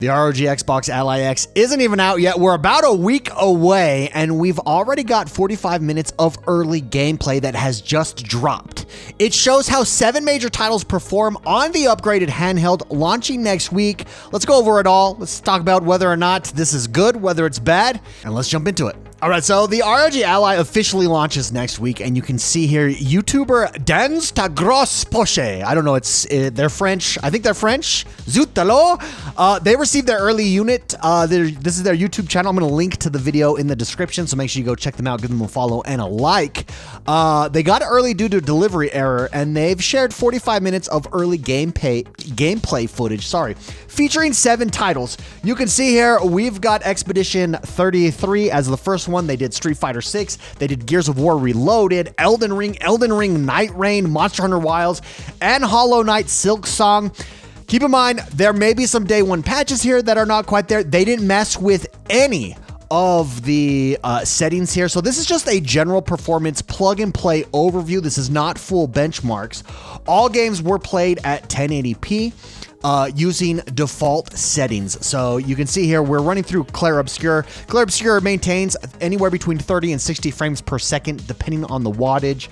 The ROG Xbox Ally X isn't even out yet. We're about a week away, and we've already got 45 minutes of early gameplay that has just dropped. It shows how 7 major titles perform on the upgraded handheld launching next week. Let's go over it all. Let's talk about whether or not this is good, whether it's bad, and let's jump into it. All right, so the ROG Ally officially launches next week, and you can see here YouTuber Dans ta grosse poche. I don't know, they're French. I think they're French. Zut alors. They received their early unit. This is their YouTube channel. I'm going to link to the video in the description, so make sure you go check them out, give them a follow and a like. They got early due to delivery error, and they've shared 45 minutes of early gameplay footage, featuring 7 titles. You can see here we've got Expedition 33 as the first one. They did Street Fighter 6. They did Gears of War Reloaded, Elden Ring, Nightreign, Monster Hunter Wilds, and Hollow Knight Silksong. Keep in mind, there may be some day one patches here that are not quite there. They didn't mess with any of the settings here. So this is just a general performance plug and play overview. This is not full benchmarks. All games were played at 1080p. Using default settings. So you can see here, we're running through Clair Obscur. Clair Obscur maintains anywhere between 30 and 60 frames per second, depending on the wattage.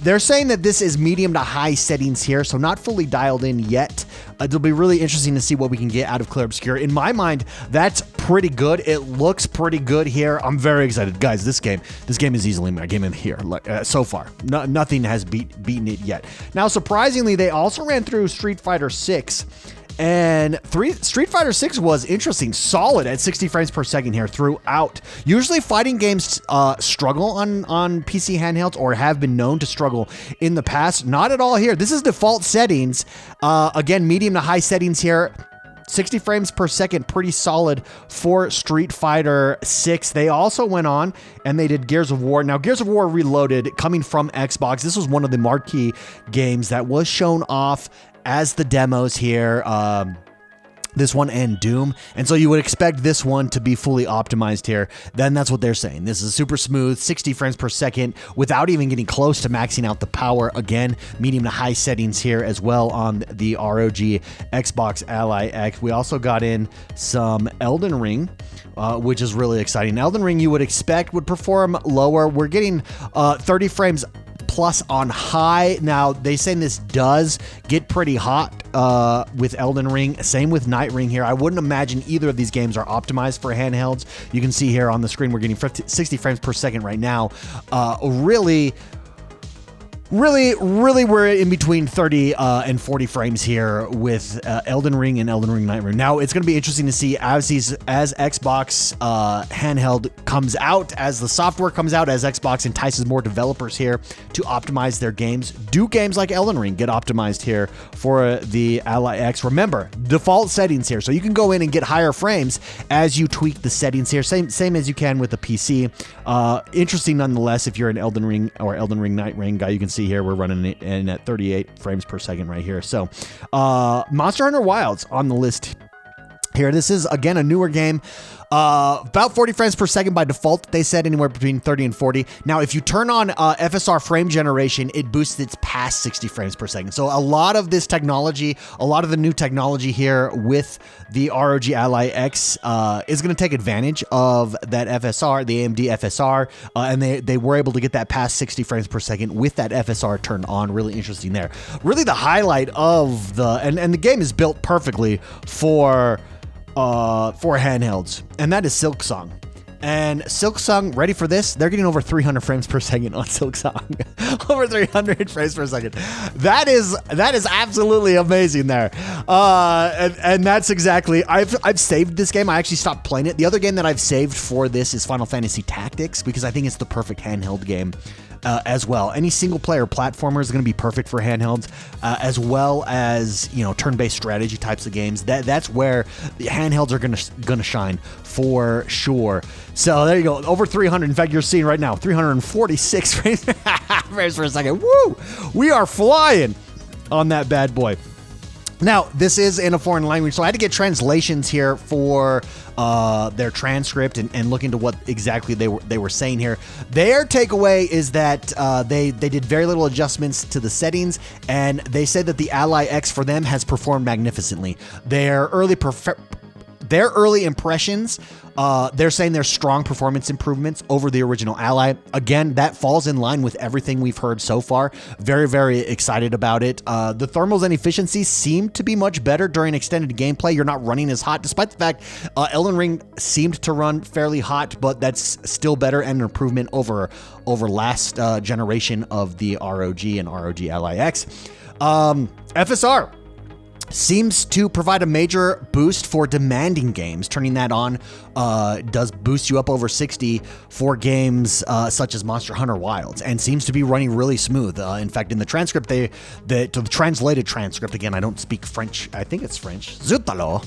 They're saying that this is medium to high settings here, so not fully dialed in yet. It'll be really interesting to see what we can get out of Clair Obscur. In my mind, that's pretty good. It looks pretty good here. I'm very excited. Guys, this game is easily my game in here, so far. Nothing has beaten it yet. Now, surprisingly, they also ran through Street Fighter 6. And Street Fighter 6 was interesting, solid at 60 frames per second here throughout. Usually fighting games struggle on PC handhelds or have been known to struggle in the past. Not at all here. This is default settings. Again, medium to high settings here. 60 frames per second, pretty solid for Street Fighter 6. They also went on and they did Gears of War. Now, Gears of War Reloaded, coming from Xbox, this was one of the marquee games that was shown off as the demos here. This one and Doom. And so you would expect this one to be fully optimized here. Then that's what they're saying. This is super smooth, 60 frames per second without even getting close to maxing out the power. Again, medium to high settings here as well on the ROG Xbox Ally X. We also got in some Elden Ring, which is really exciting. Elden Ring you would expect would perform lower. We're getting 30 frames plus on high. Now, they saying this does get pretty hot with Elden Ring. Same with Nightreign here. I wouldn't imagine either of these games are optimized for handhelds. You can see here on the screen, we're getting 60 frames per second right now. Really, we're in between 30 and 40 frames here with Elden Ring and Elden Ring Nightreign. Now, it's going to be interesting to see as Xbox handheld comes out, as the software comes out, as Xbox entices more developers here to optimize their games. Do games like Elden Ring get optimized here for the Ally X? Remember, default settings here, so you can go in and get higher frames as you tweak the settings here, same as you can with the PC. Interesting nonetheless. If you're an Elden Ring or Elden Ring Nightreign guy, you can see here we're running it in at 38 frames per second right here. So Monster Hunter Wilds on the list here. This is again a newer game. About 40 frames per second by default. They said anywhere between 30 and 40. Now, if you turn on FSR frame generation, it boosts it past 60 frames per second. So a lot of this technology, a lot of the new technology here with the ROG Ally X is going to take advantage of that FSR, the AMD FSR, and they were able to get that past 60 frames per second with that FSR turned on. Really interesting there. Really the highlight of and the game is built perfectly for handhelds, and that is Silksong. And Silksong, ready for this? They're getting over 300 frames per second on Silksong. Over 300 frames per second. That is absolutely amazing there. And that's exactly, I've saved this game. I actually stopped playing it. The other game that I've saved for this is Final Fantasy Tactics, because I think it's the perfect handheld game. As well. Any single player platformer is going to be perfect for handhelds, as well as, you know, turn-based strategy types of games. That's where the handhelds are going to shine for sure. So there you go. Over 300. In fact, you're seeing right now 346 frames per second. Woo! We are flying on that bad boy. Now, this is in a foreign language, so I had to get translations here for their transcript and look into what exactly they were saying here. Their takeaway is that they did very little adjustments to the settings, and they said that the Ally X for them has performed magnificently. Their early their early impressions, they're saying there's strong performance improvements over the original Ally. Again, that falls in line with everything we've heard so far. Very, very excited about it. The thermals and efficiency seem to be much better during extended gameplay. You're not running as hot, despite the fact Elden Ring seemed to run fairly hot, but that's still better and an improvement over last generation of the ROG and ROG Ally X. FSR seems to provide a major boost for demanding games. Turning that on does boost you up over 60 for games such as Monster Hunter Wilds, and seems to be running really smooth. In fact, in the transcript, the translated transcript, again, I don't speak French. I think it's French. Zutalo.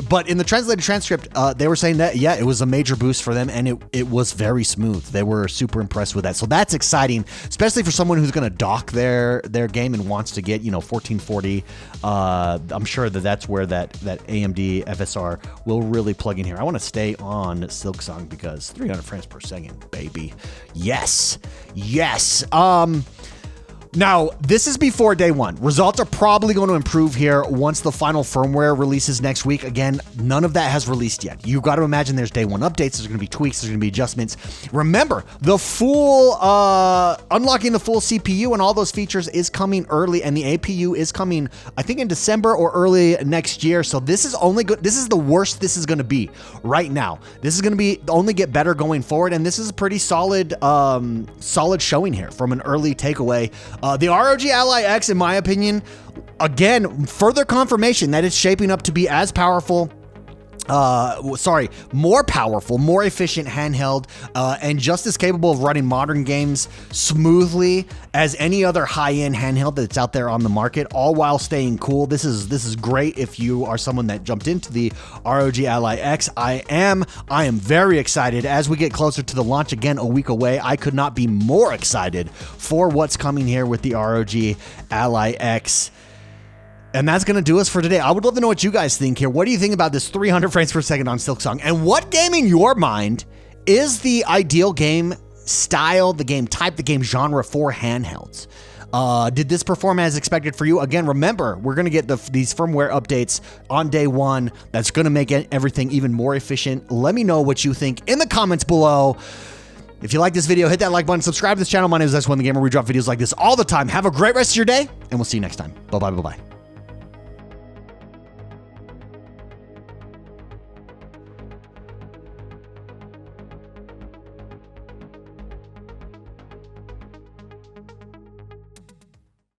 But in the translated transcript, they were saying that, yeah, it was a major boost for them, and it was very smooth. They were super impressed with that. So that's exciting, especially for someone who's going to dock their game and wants to get, 1440. I'm sure that's where that AMD FSR will really plug in here. I want to stay on Silksong because 300 frames per second, baby. Yes. Now, this is before day one. Results are probably going to improve here once the final firmware releases next week. Again, none of that has released yet. You've got to imagine there's day one updates. There's going to be tweaks. There's going to be adjustments. Remember, the full unlocking the full CPU and all those features is coming early, and the APU is coming, I think, in December or early next year. So this is only good. This is the worst this is going to be right now. This is going to be only get better going forward, and this is a pretty solid showing here from an early takeaway. The ROG Ally X, in my opinion, again, further confirmation that it's shaping up to be as powerful, more powerful, more efficient handheld, and just as capable of running modern games smoothly as any other high-end handheld that's out there on the market, all while staying cool. This is great if you are someone that jumped into the ROG Ally X. I am very excited as we get closer to the launch, again, a week away. I could not be more excited for what's coming here with the ROG Ally X. And that's going to do us for today. I would love to know what you guys think here. What do you think about this 300 frames per second on Silksong? And what game in your mind is the ideal game style, the game type, the game genre for handhelds? Did this perform as expected for you? Again, remember, we're going to get these firmware updates on day one. That's going to make everything even more efficient. Let me know what you think in the comments below. If you like this video, hit that like button, subscribe to this channel. My name is S1 the Gamer. We drop videos like this all the time. Have a great rest of your day, and we'll see you next time. Bye-bye.